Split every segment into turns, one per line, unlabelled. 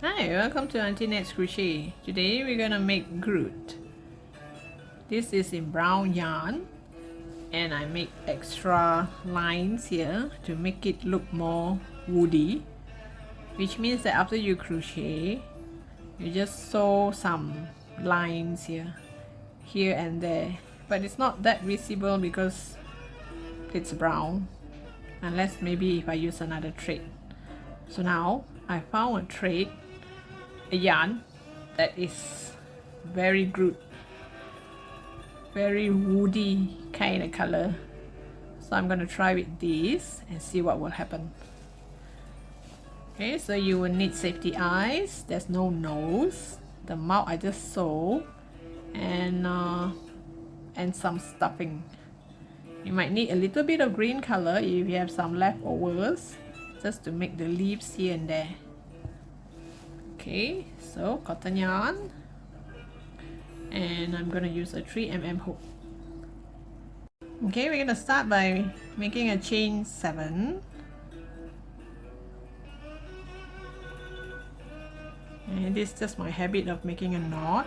Hi, welcome to Auntie Nat's Crochet. Today we're gonna make Groot. This is in brown yarn and I make extra lines here to make it look more woody, which means that after you crochet, you just sew some lines here and there, but it's not that visible because it's brown, unless maybe if I use another thread. So now I found a thread, a yarn that is very Groot, very woody kind of color. So I'm gonna try with this and see what will happen. Okay, so you will need safety eyes. There's no nose. The mouth I just sew, and some stuffing. You might need a little bit of green color if you have some leftovers, just to make the leaves here and there. Okay, so cotton yarn, and I'm gonna use a 3mm hook. Okay, we're gonna start by making a chain 7. And this is just my habit of making a knot.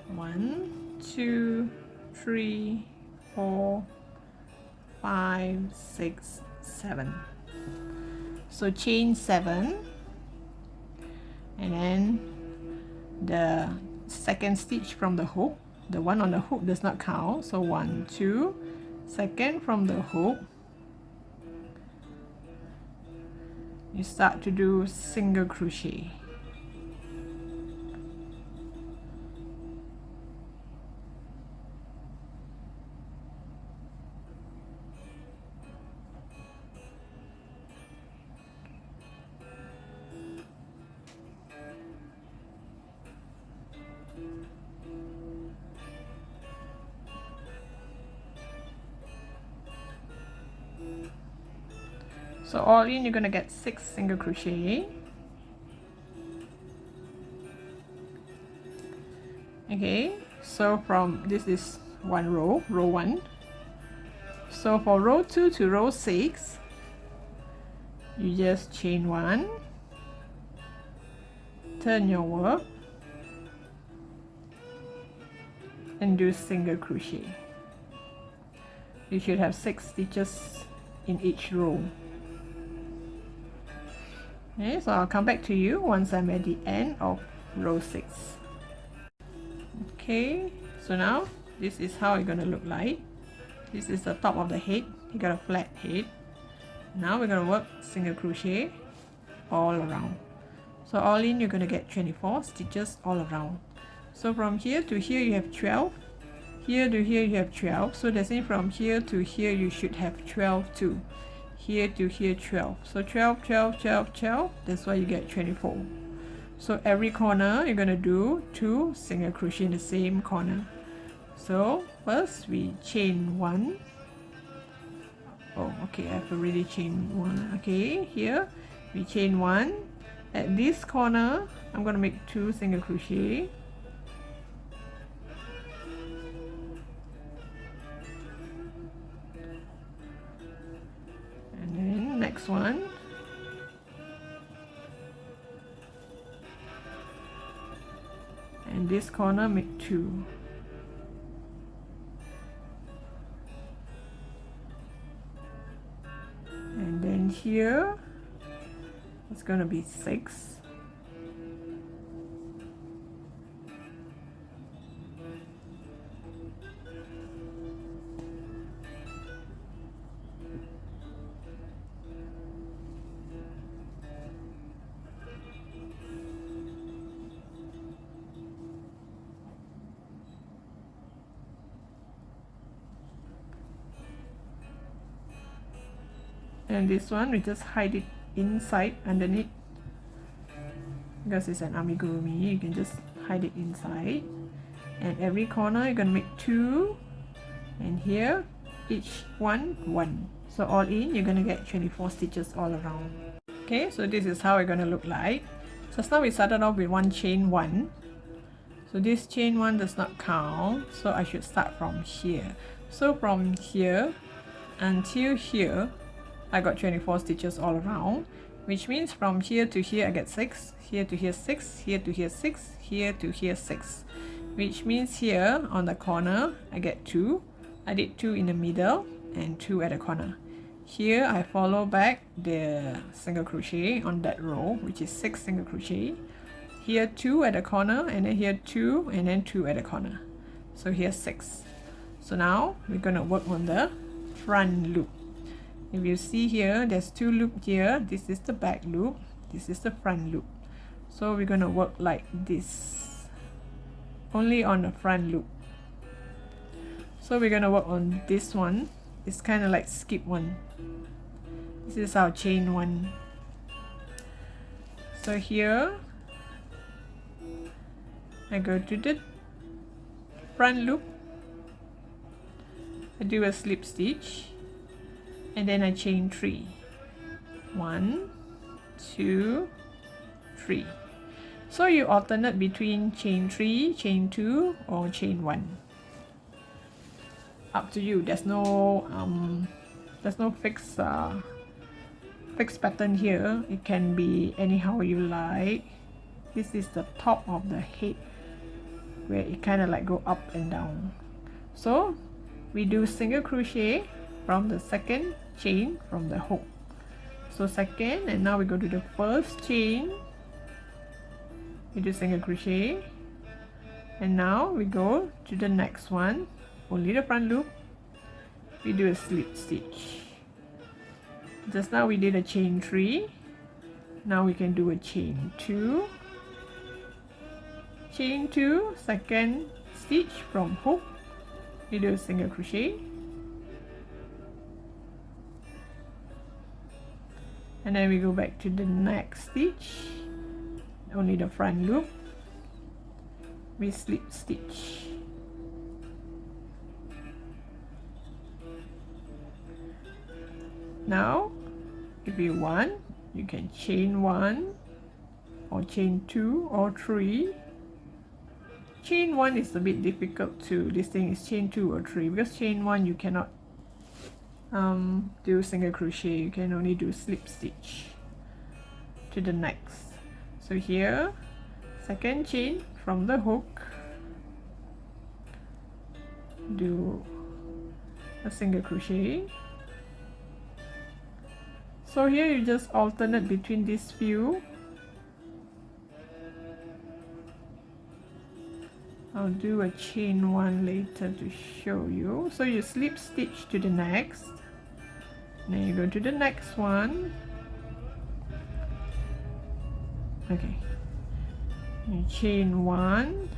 1, 2, 3, 4, 5, 6, 7. So chain 7, and then the second stitch from the hook. The one on the hook does not count, so 1, 2, second from the hook. You start to do single crochet. So all in, you're gonna get 6 single crochet. Okay, so from this is one row, row 1. So for row 2 to row 6, you just chain 1, turn your work, and do single crochet. You should have 6 stitches in each row. Okay, so I'll come back to you once I'm at the end of row 6. Okay, so now this is how it's gonna look like. This is the top of the head. You got a flat head. Now we're gonna work single crochet all around. So all in, you're gonna get 24 stitches all around. So from here to here you have 12. Here to here you have 12. So that's it, from here to here you should have 12 too. Here to here 12. So 12, 12, 12, 12. That's why you get 24. So every corner you're gonna do 2 single crochet in the same corner. So first we chain 1. Oh, okay, I've already chained 1. Okay, here we chain 1. At this corner I'm gonna make 2 single crochet. And then next one. And this corner make 2. And then here it's gonna be 6. And this one we just hide it inside underneath, because it's an amigurumi. You can just hide it inside. And every corner you're gonna make 2, and here each one 1. So all in, you're gonna get 24 stitches all around. Okay, so this is how it's gonna look like. So now we started off with 1 chain 1. So this chain 1 does not count, so I should start from here. So from here until here I got 24 stitches all around. which means from here to here I get 6, here to here 6, here to here 6, here to here 6, which means here on the corner I get 2. I did 2 in the middle and 2 at the corner. Here I follow back the single crochet on that row, which is 6 single crochet. Here 2 at the corner, and then here 2, and then 2 at the corner. So here's 6. So now we're going to work on the front loop. If you see here, there's 2 loops here. This is the back loop, this is the front loop. So we're going to work like this, only on the front loop. So we're going to work on this one. It's kind of like skip one. This is our chain 1. So here I go to the front loop, I do a slip stitch, and then I chain 3. 1, 2, 3. So you alternate between chain 3, chain 2, or chain 1. Up to you. There's no fixed pattern here. It can be anyhow you like. This is the top of the head where it kind of like go up and down. So we do single crochet from the second chain from the hook. So second, and now we go to the first chain, we do single crochet, and now we go to the next one, only the front loop, we do a slip stitch. Just now we did a chain 3, now we can do a chain 2, chain 2, second stitch from hook, we do a single crochet, and then we go back to the next stitch, only the front loop, we slip stitch. Now if you want, you can chain 1 or chain 2 or 3. Chain 1 is a bit difficult to, this thing is chain 2 or 3, because chain 1 you cannot do single crochet, you can only do slip stitch to the next. So here, second chain from the hook, do a single crochet. So here you just alternate between these few. I'll do a chain 1 later to show you. So you slip stitch to the next, then you go to the next one. Okay, you chain 1.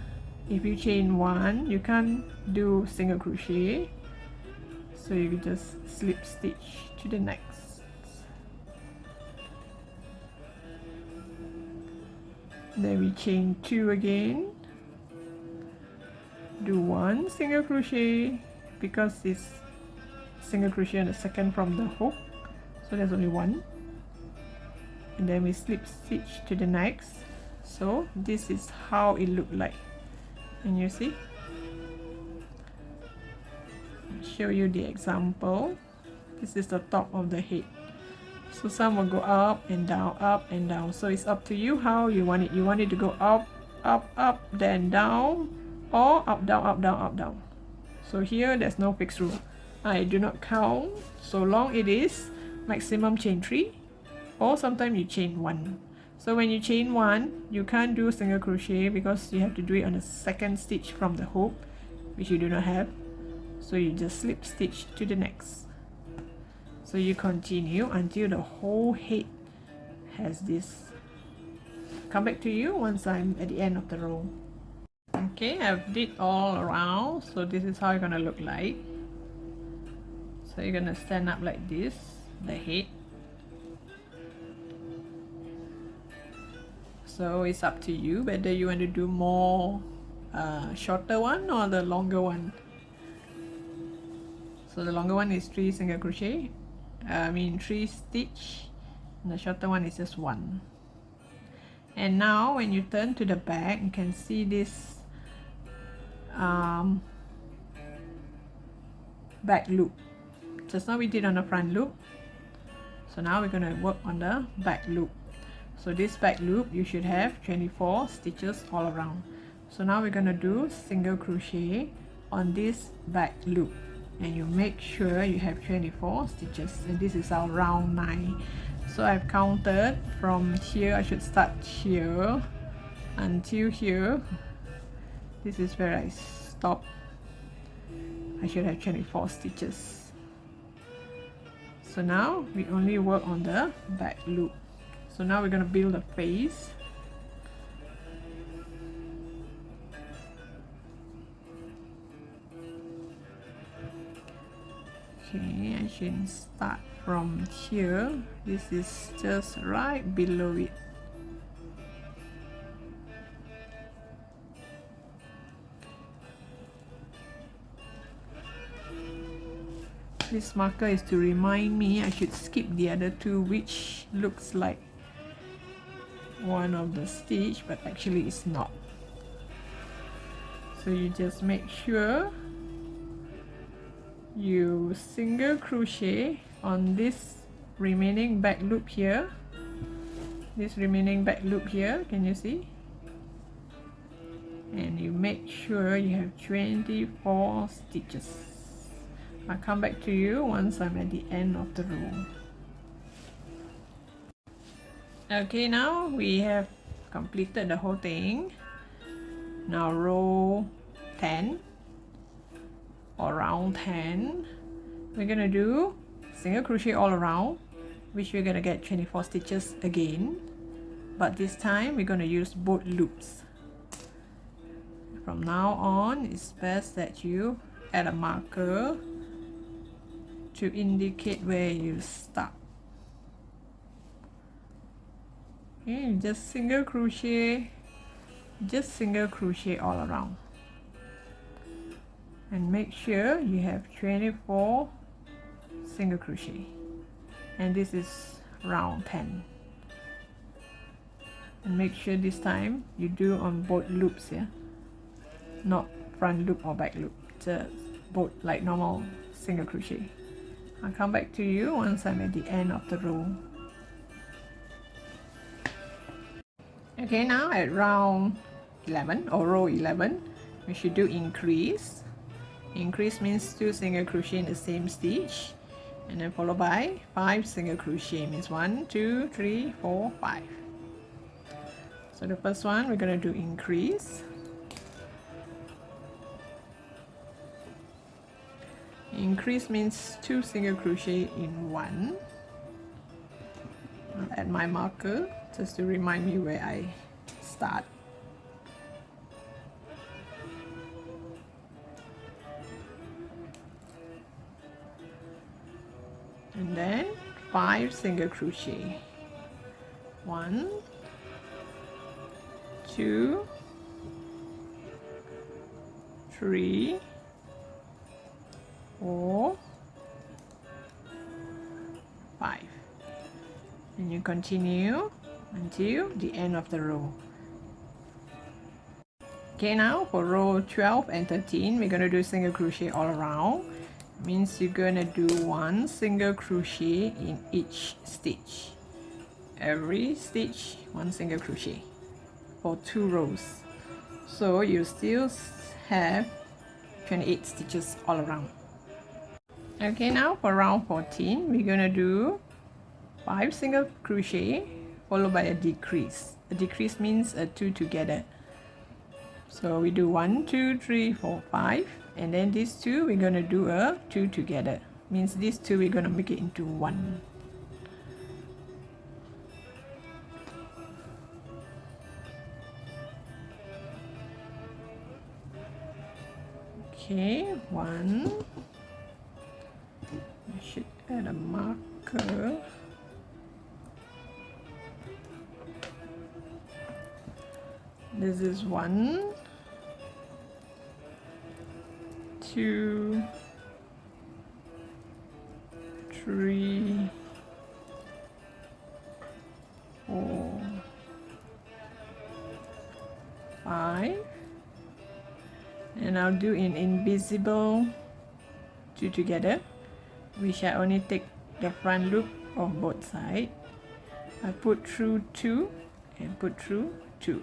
If you chain 1, you can't do single crochet, so you just slip stitch to the next. Then we chain 2 again, do 1 single crochet, because it's single crochet on the second from the hook, so there's only 1, and then we slip stitch to the next. So this is how it looked like, and you see, I'll show you the example. This is the top of the head. So some will go up and down, so it's up to you how you want it. You want it to go up, up, up, then down, or up, down, up, down, up, down. So here there's no fixed rule. I do not count, so long it is maximum chain 3, or sometimes you chain 1. So when you chain 1, you can't do single crochet because you have to do it on the second stitch from the hook, which you do not have. So you just slip stitch to the next. So you continue until the whole head has this. Come back to you once I'm at the end of the row. Okay, I've did all around, so this is how it's gonna look like. So you're gonna stand up like this, the head. So it's up to you whether you want to do more shorter one or the longer one. So the longer one is 3 single crochet, 3 stitch, and the shorter one is just 1. And now when you turn to the back, you can see this back loop. Just now we did on the front loop, So now we're going to work on the back loop. So this back loop you should have 24 stitches all around. So now we're going to do single crochet on this back loop, and you make sure you have 24 stitches, and this is our round 9. So I've counted from here. I should start here until here. This is where I stop. I should have 24 stitches. So now we only work on the back loop. So now we're going to build a face. Okay, I should start from here. This is just right below it. This marker is to remind me I should skip the other two, which looks like one of the stitch, but actually it's not. So you just make sure you single crochet on this remaining back loop here. This remaining back loop here, can you see? And you make sure you have 24 stitches. I'll come back to you once I'm at the end of the row. Okay, now we have completed the whole thing. Now row 10 or round 10, we're gonna do single crochet all around, which we're gonna get 24 stitches again, but this time we're gonna use both loops. From now on, it's best that you add a marker to indicate where you stop. Okay, just single crochet all around, and make sure you have 24 single crochet, and this is round 10. And make sure this time you do on both loops, yeah, not front loop or back loop, just both like normal single crochet. I'll come back to you once I'm at the end of the row. Okay, now at round 11 or row 11, we should do increase. Increase means 2 single crochet in the same stitch, and then followed by 5 single crochet, means 1, 2, 3, 4, 5. So the first one we're going to do increase. Increase means 2 single crochet in 1. I'll add my marker just to remind me where I start. And then 5 single crochet. 1, 2, 3, 4, 5, and you continue until the end of the row. Okay, now for row 12 and 13, we're going to do single crochet all around. Means you're going to do 1 single crochet in each stitch. Every stitch 1 single crochet for 2 rows. So you still have 28 stitches all around. Okay, now for round 14, we're gonna do 5 single crochet followed by a decrease. A decrease means a 2 together. So we do 1, 2, 3, 4, 5, and then these 2 we're gonna do a 2 together. Means these 2 we're gonna make it into 1. Okay, 1. I should add a marker. This is 1, 2, 3, 4, 5, and I'll do an invisible 2 together, which I only take the front loop of both sides. I put through 2 and put through 2.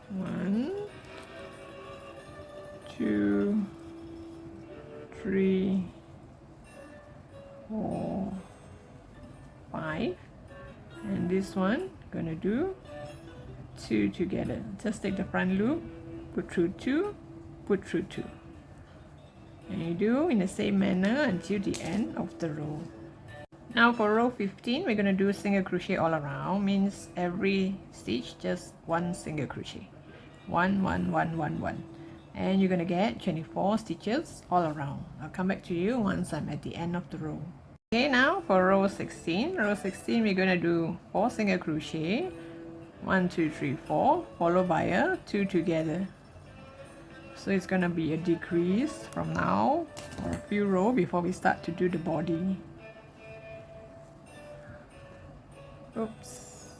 1, 2, 3, 4, 5, and this one gonna do 2 together. Just take the front loop, put through 2, put through 2, and you do in the same manner until the end of the row. Now for row 15, we're gonna do single crochet all around. Means every stitch just 1 single crochet, 1 1 1 1 1, and you're gonna get 24 stitches all around. I'll come back to you once I'm at the end of the row. Okay, now for row 16, we're gonna do 4 single crochet, 1 2 3 4, followed by a 2 together. So it's gonna be a decrease from now for a few rows before we start to do the body. Oops.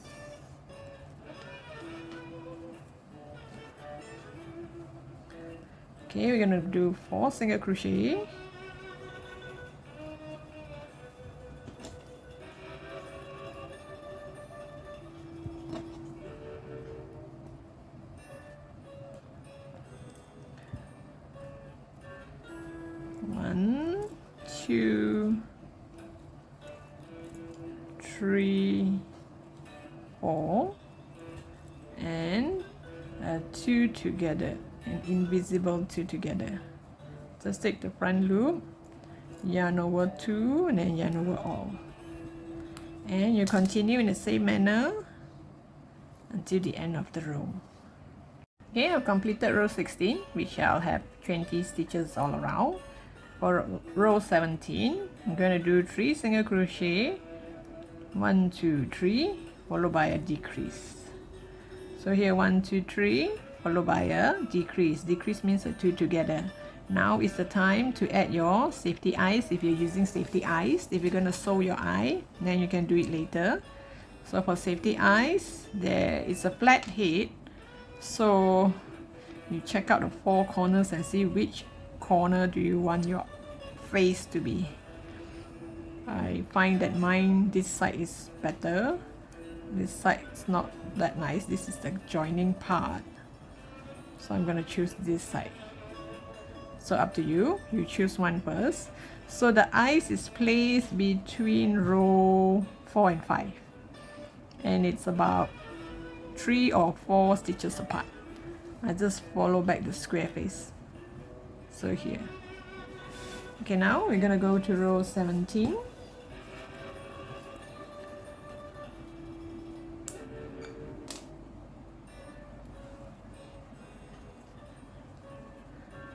Okay, we're gonna do 4 single crochet. One, 2, 3, 4, and 2 together, an invisible 2 together. Just take the front loop, yarn over 2, and then yarn over all, and you continue in the same manner until the end of the row. Okay, I've completed row 16, which I'll have 20 stitches all around. For row 17, I'm going to do 3 single crochet, 1 2 3, followed by a decrease. So here 1 2 3, followed by a decrease. Decrease means a 2 together. Now is the time to add your safety eyes if you're using safety eyes. If you're going to sew your eye, then you can do it later. So for safety eyes, there is a flat head, so you check out the 4 corners and see which corner do you want your face to be. I find that mine, this side is better. This side is not that nice. This is the joining part, so I'm going to choose this side. So up to you, you choose one first. So the eyes is placed between row 4 and 5, and it's about 3 or 4 stitches apart. I just follow back the square face. So here. Okay, now we're gonna go to row 17.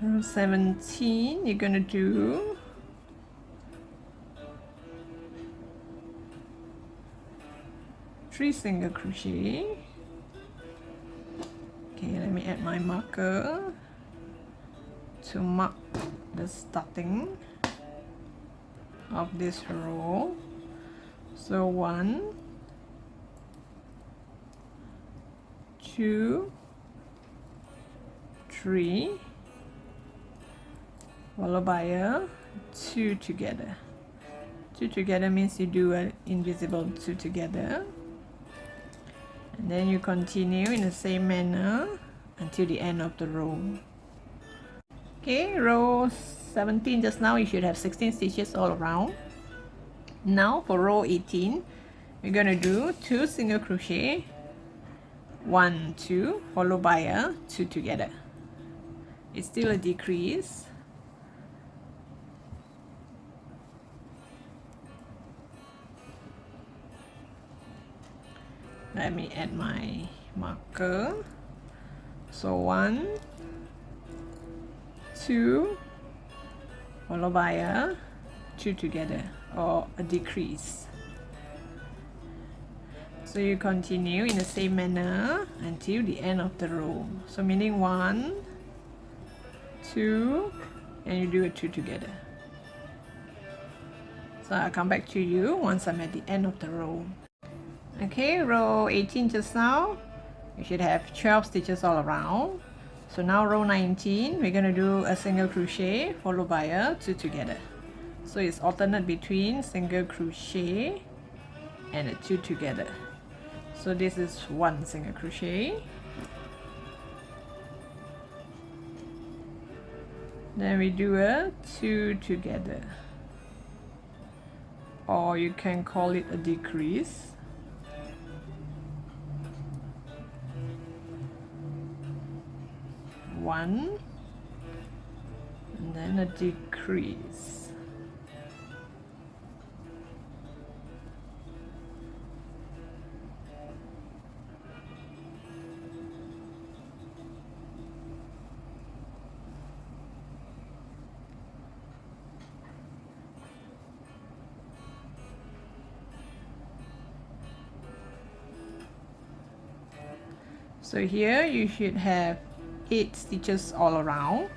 Row 17, you're gonna do 3 single crochet. Okay, let me add my marker to mark the starting of this row. So 1 2 3, followed by a 2 together. 2 together means you do an invisible 2 together, and then you continue in the same manner until the end of the row. Okay, row 17, just now you should have 16 stitches all around. Now for row 18, we're going to do 2 single crochet, 1 2, followed by a 2 together. It's still a decrease. Let me add my marker. So 1 2, followed by a 2 together, or a decrease. So you continue in the same manner until the end of the row. So meaning 1 2, and you do a 2 together. So I'll come back to you once I'm at the end of the row. Okay, row 18 just now, you should have 12 stitches all around. So now row 19, we're going to do a single crochet followed by a 2 together. So it's alternate between single crochet and a 2 together. So this is 1 single crochet. Then we do a 2 together, or you can call it a decrease. One, and then a decrease. So here you should have 8 stitches all around.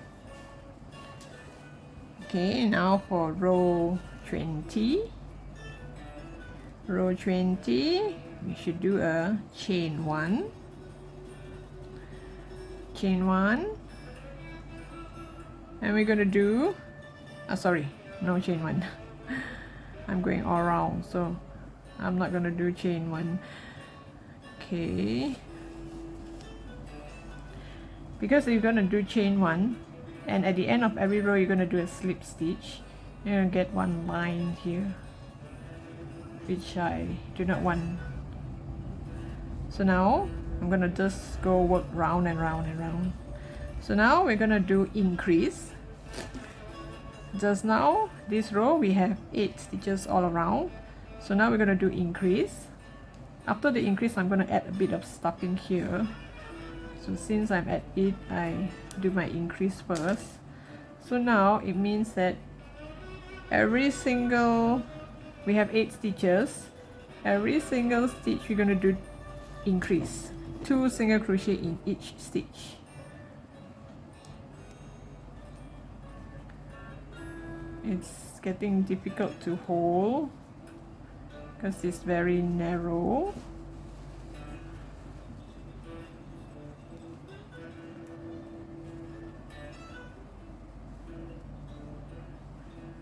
Okay, now for row 20. Row 20, we should do a chain 1. Chain 1. And we're going to do, sorry, no chain 1. I'm going all around, so I'm not going to do chain 1. Okay. Because you're going to do chain 1, and at the end of every row you're going to do a slip stitch, you're going to get one line here, which I do not want. So now I'm going to just go work round and round and round. So now we're going to do increase. Just now this row we have 8 stitches all around, so now we're going to do increase. After the increase, I'm going to add a bit of stuffing here. So since I'm at it, I do my increase first. So now it means that every single, we have 8 stitches, every single stitch we're going to do increase, 2 single crochet in each stitch. It's getting difficult to hold because it's very narrow.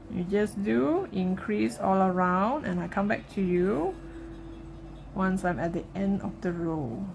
You just do increase all around, and I come back to you once I'm at the end of the row.